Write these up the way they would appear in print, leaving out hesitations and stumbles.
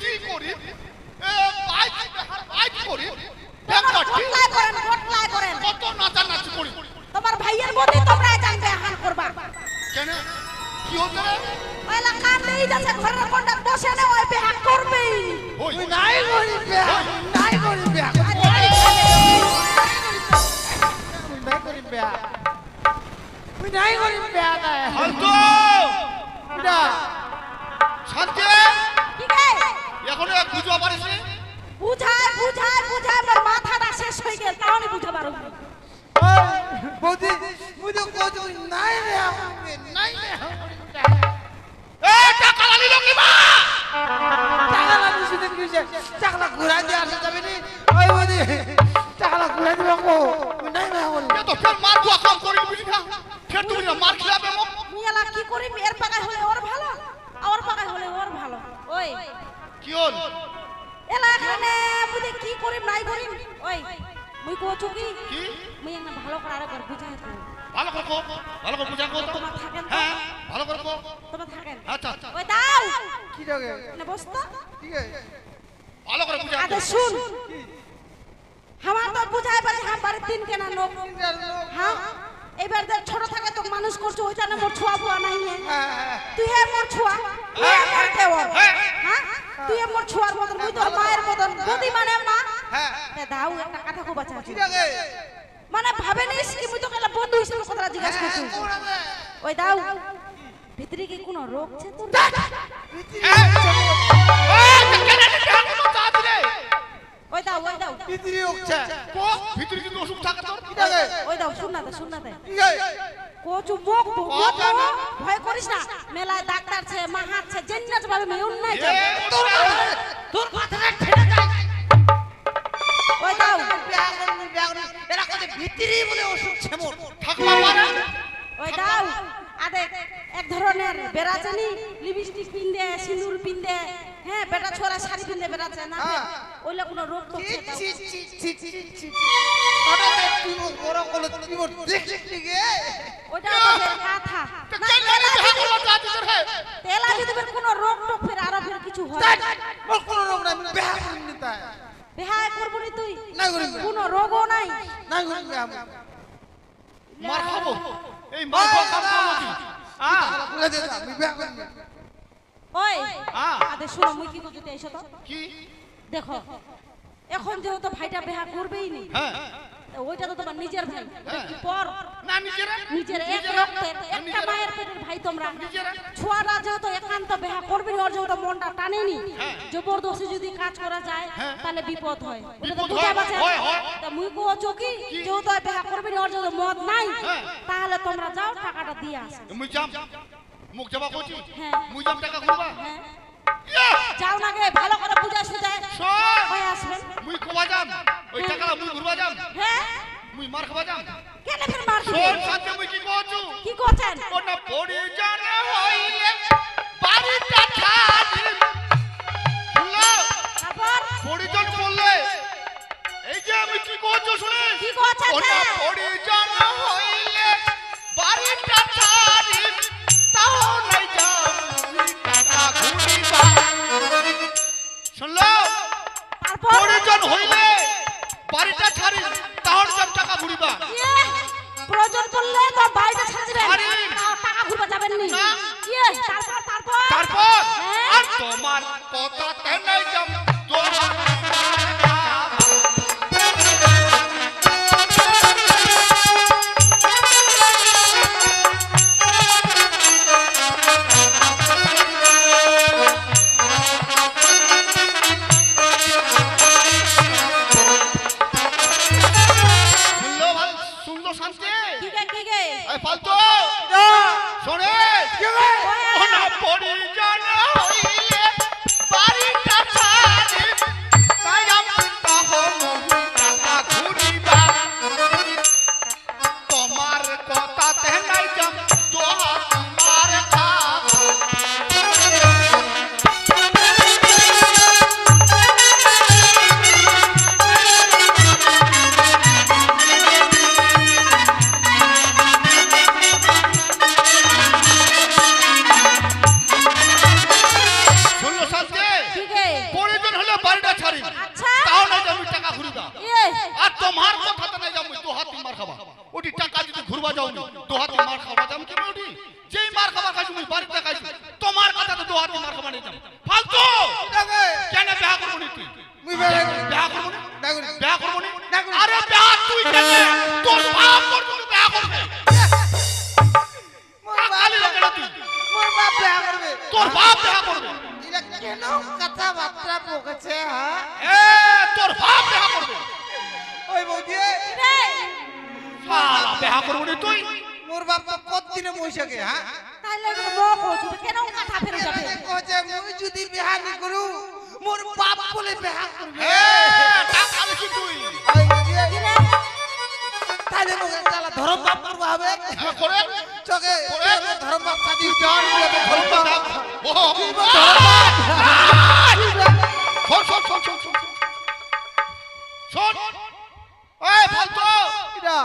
কি করি bike bike করি ঘটলাই করেন কত নাচানাচি করি তোমার ভাইয়ের মধ্যে তোমরা জানবে হান করবা কেন কি হতে রে ওইলা কান নেই যাচ্ছে ঘরের কোনটা বসে না ওই বিয়া করবেই ওই নাই করি বিয়া নাই করি বিয়া তুই নাই করি বিয়া নাই শান্ত না শান্তি কি গে এখন বুঝবা পারিস নি বুঝায় মোর মাথাটা শেষ হয়ে গেল তাও আমি বুঝা পারো বৌদি মুঝে কোচ নাই রে নাই রে টাকা লাগি লোকি মা টাকা লাগি শুনে কিছে টাকা ঘুরা দিয়ে আসে যাবে নি ওই বৌদি টাকা ঘুরা দিবা কো নাই না হল তো ফের মার দুয়া কাম করি বুঝি না ফের তুমি মার খেলাবে মুখ মিয়ালা কি করি এর পাকায় হলে ওর ভালো আর পাকায় হলে ওর ভালো ওই কি হল এলা এখানে বুঝে কি করি নাই করি ওই মুই কোচু কি কি মুই একটা ভালো করে আরেকবার বুঝাই তো ভালো করে বুঝা কো তোমার থাকেন তো হ্যাঁ ভালো করে কো তোমার থাকেন আচ্ছা আচ্ছা ওই দাও কি লাগে না বস তো ঠিক আছে ভালো করে বুঝা আদে শুন আমার তো বুঝাই পারে আমার তিন কেনা লোক হ্যাঁ এবার দেখ ছোট থাকে তো মানুষ করছো ওইটা না মোর ছোয়া বুয়া নাই তুই হে মোর ছোয়া তুই হে মোর কেও হ্যাঁ তুই হে মোর ছোয়ার মতন মুই তোর মায়ের মতন বুদ্ধি মানে মা হ্যাঁ তে দাও একটা কথা কো বাঁচা কি লাগে মানে ভাবে নিস কি মুই তো কেলা বন্ধু হিসেবে কথা জিজ্ঞাসা করছি ওই দাও ভিতরে কি কোনো রোগ আছে তোর ওই দাও ভিতরে উঠছে ভিতরে কিন্তু অসুখ থাকে তোর কি লাগে ওই দাও শুন না কি লাগে কোচু মুখ ভয় করিস না মেলায় ডাক্তার ছে মাহাত ছে জেন্নাত ভাবে মেউন নাই যাবে তোর মাথাটা ঠেলে যায় ওই দাও বিয়া করনি এরা কত ভিতরেই বলে অসুখ ছেমর থাকবা পারে ওই দাও আদে এক ধরনের বেরাচানি লিপস্টিক পিনদে সিঁদুর পিনদে হ্যাঁ বেটা ছোরা শাড়ি পিনদে বেরাচে না ওইলা কোনো রোগ তো হঠাৎ তুই বড় কলে তুই দেখলি গে ওইটা আমাদের কথা তেলা যদি বের কোনো রোগ টোক ফের আরো ফের কিছু হয় বল কোন রোগ নাই বিয়া করনি তাই বিয়া করব নি তুই নাই করি কোনো রোগও নাই নাই করি বিয়া মার খাবো এই মার খাওয়া কাম করবো কি বলে দে আমি বিয়া করনি ওই আদে শুনো মুই কি বুঝতে আইছো তো কি দেখো এখন যেহেতু ভাইটা বিয়া করবেই নি হ্যাঁ ওইটা তো তোমার নিজের ভাই পর না নিজের এক রক্তের একটা মায়ের পেটের ভাই তোমরা ছোয়ারা যেহেতু একান্ত বিয়া করবে ওর যেহেতু মনটা টানেনি জবরদস্তি যদি কাজ করা যায় তাহলে বিপদ হয় ওটা তো বুঝা পাচ্ছে তা মুই কো চকি যেহেতু বিয়া করবে ওর যেহেতু মত নাই তাহলে তোমরা যাও টাকাটা দিয়ে আসো মুই যাম মুখ যাবা কইছি হ্যাঁ মুই যাম টাকা ঘুরবা হ্যাঁ যাও না গে ভালো করে বুঝা সুজায় হয়ে আসবেন মুই কোবা যাম ওই টাকা মুই ঘুরবা যাম হ্যাঁ মুই মার খাবা যাম কেন ফের মার শোন সাথে মুই কি কইছু কি করছেন ওনা পড়ি জানে হইলে বাড়িটা ছাড়ি শুনলা তারপর পরিজন বললে এই যে আমি কি কইছু শুনে কি করছেন ওনা পড়ি জানে হইলে বাড়িটা ছাড়ি তাও নাই যাম টাকা ঘুরিবা শুনলো তারপর পরিজন হইলে বাড়িটা ছাড়ি তাও যাম টাকা ঘুরিবা প্রয়োজন পড়লে তো বাইরে ছেড়ে দিবেন আরে! টাকা ঘুরবা যাবেন নি না। তারপর তারপর হ্যাঁ? আর তোমার কথাতে নাই যাম তোমার শুনলো ভাই শুনলো শান্তি কি গে এই ফালতু শোনে ওনা পরিজন হইলে বাড়িটা ছাড়ি তাই আমি তাহ মহি টাকা ঘুরিবা তোমার কথাতে নাই যাম তোমার খাবো মুই বাড়িতে খাইছি তোমার কথা তো দোহার তোমার খাবার নিতাম ফালতু কেন বিয়া করবো নি তুই মুই বেড়ে বিয়া করবো নি দেখুন বিয়া করবো নি দেখুন। আরে বিয়া তুই কেন তোর বাপ তোর তুমি বিয়া করবে কালি লাগে না তুই মোর বাপ বিয়া করবে তোর বাপ বিয়া করবে এটা কেন কথাবার্তা বকেছে হ্যাঁ এ তোর বাপ বিয়া করবে ওই বৌদি রে শালা বিয়া করবো নি তুই মোর বাপ তো কতদিনে বৈশাখে হ্যাঁ তাইলে মো কইছো কেন কথা ফেরে যাবে কইছে মুই যদি বিয়া নি করু মোর বাপ বলে বিয়া করবে এ টাকা লিখি তুই ওই বৌদি কি রে তাহলে মোকে চালা ধরম বাপ করব হবে করে চকে করে। ধরম বাপ সাদি জান বলে ধরম বাপ। ও শোন শোন শোন শোন শোন শোন এই ফালতু এটা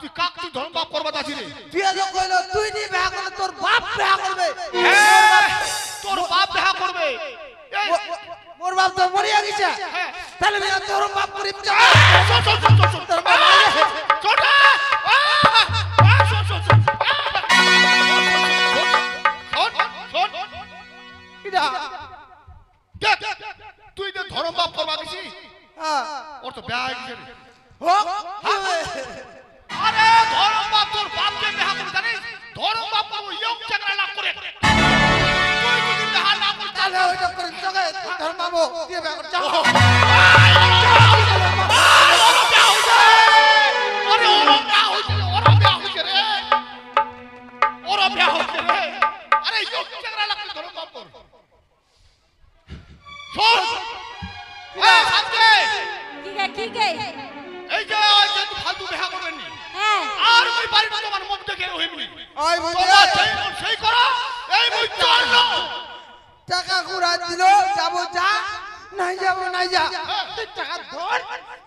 তুই কাক তুই ধর্ম বাপ করবা দাসি রে তুই আজ কইলো তুই নি বিয়া করলে তোর বাপ বিয়া করবে তোর বাপ দেখা করবে এই, মোর বাপ তো মরিয়া গেছে হ্যাঁ। তাহলে বিয়া তোর বাপ করিম চা শোন শোন শোন শোন শোন তোর বাপ আগে। শোন রে। শোন শোন শোন শোন শোন এটা দেখ তুই যে ধর্ম বাপ করবা গেছি হ্যাঁ ওর তো বেয়া হয়ে গেছে রে। হোক আরে ধর্ম বাপ তোর বাপকে বেহা করে জানিস ধর্ম বাপ করবো ইয়ং চাকরা লাভ করে তুই যদি বেহা না করে তাহলে ওইটা করে চকে ধর্ম বাবু দিয়ে বিয়া কর যাও কি গে হ্যাঁ ওই বুঝে টাকা ঘুরা দিল যাবো যা নাই যাবো নাই যা তুই টাকা ধর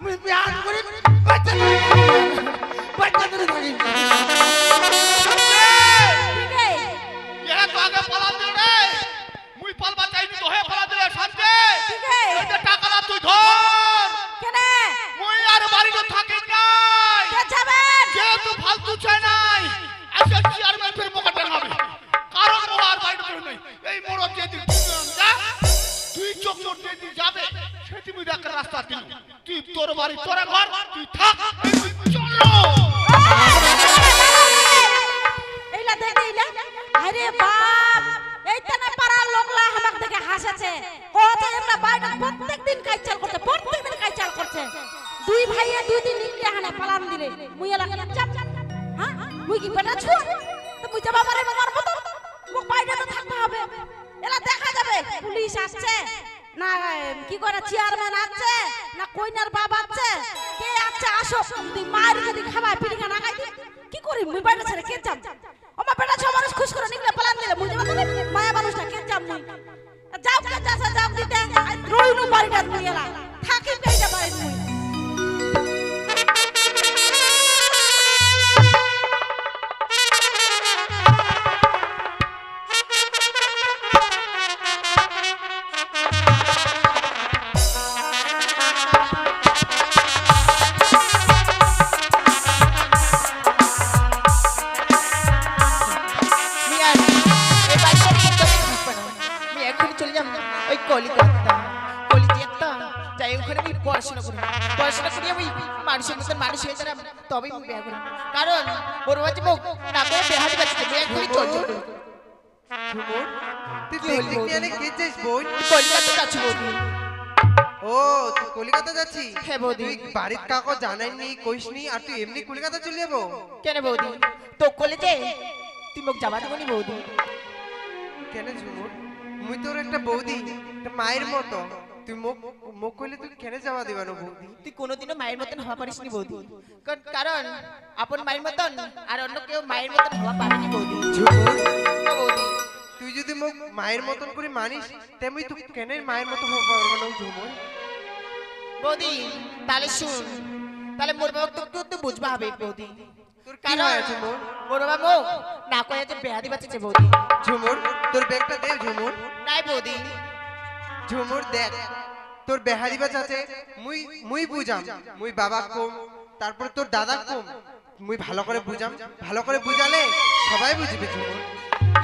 মুই বিয়া করি বাচ্চা ধরে থাকি কি গে কি গে টাকা তুই ধর কেনে মুই আর বাড়িতে থাকি নাই কে যাবেন যেহেতু ফালতু চাই নাই আজকে চেয়ারম্যান ফের মোকা টাঙাবে কারণ ও আর বাড়িতে বের নাই এই মোড় যেদিন যা তুই চোখ চোখ যেদিন যাবে সেটি মুই দেখার রাস্তা দিল তুই তোর বাড়ি তোর ঘর তুই থাক চলো এইলা দেখ এইলা আরে বাপ এইটা না পাড়ার লোকলা আমাকে দেখে হাসেছে কোতে আমরা বাইরে প্রত্যেকদিন কাইচাল করছে দুই ভাইয়ে দুই দিন নিকলে হানে পালান দিলে মুই এলা কেন চাপ হ্যাঁ মুই কি বেটা छु তো মুই যাবা পারে মামার মত মুখ বাইরে তো থাকতে হবে এলা দেখা যাবে পুলিশ আসছে না কি করে চেয়ারম্যান আছে না কইনার বাবা আছে কে আছে আসো যদি মার যদি খাবা পিড়িকা না খাই কি করি মুই বাইরে ছেড়ে কে যাব ওমা বেটা ছ মানুষ খুশ করে নিকলে পালান দিলে মুই যাবা মায়া মানুষটা কে যাব মুই যাও কে যাসা যাও দিতে রইনু বাড়িটা মুই এলা থাকি পেইটা বাড়ি মুই তবেই মুখ বিয়া করি কারণ ওর বাচ্চা মুখ না করে বেহাদি বাচ্চা বিয়া করি চল চল তুই পিকনিক নিয়ে অনেক গেছিস বোন কলিকাতা যাচ্ছি বৌদি ও তুই কলিকাতা যাচ্ছিস হ্যাঁ বৌদি তুই বাড়ির কাকো জানাইনি কইসনি আর তুই এমনি কলিকাতা চলে যাবো কেন বৌদি তো কলেজে তুই মুখ যাবা দেবনি বৌদি কেন ঝুমুর মুই তোর একটা বৌদি একটা মায়ের মতো তুই মুখ মুখ কইলে তুই কেন যাওয়া দিবানো বৌদি তুই কোনোদিনও মায়ের মতন হওয়া পারিসনি বৌদি কারণ আপন মায়ের মতন আর অন্য কেউ মায়ের মতন হওয়া পারেনি বৌদি ঝুমুর ও বৌদি তুই যদি মুখ মায়ের মতন করে মানিস তেমনি তুই কেন মায়ের মতো হওয়া পারবো না ঝুমুর বৌদি তাহলে শুন তাহলে মোর বাবা তো বুঝবা হবে বৌদি তোর কি হয় ঝুমুর মোর বাবা মুখ না করে যে বেহাদি বাচ্চাছে বৌদি ঝুমুর তোর ব্যাগটা দে ঝুমুর নাই বৌদি ঝুমুর দেখ তোর বেহারি বাচ্চা আছে মুই বুঝাম মুই বাবা কম তারপর তোর দাদা কম মুই ভালো করে বুঝাম ভালো করে বুঝালে সবাই বুঝবে ঝুমুর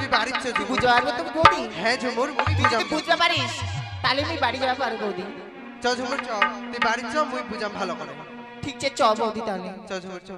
তুই বাড়ির চ তুই বুঝতে পারবো তো বৌদি? হ্যাঁ ঝুমুর মুই তুই বুঝাম যদি বুঝতে পারিস তাহলে আমি বাড়ি যাওয়া পারবো বৌদি। চ ঝুমুর চ তুই বাড়ির চ মুই বুঝাম ভালো করে ঠিক আছে চ বৌদি তাহলে। চ ঝুমুর চ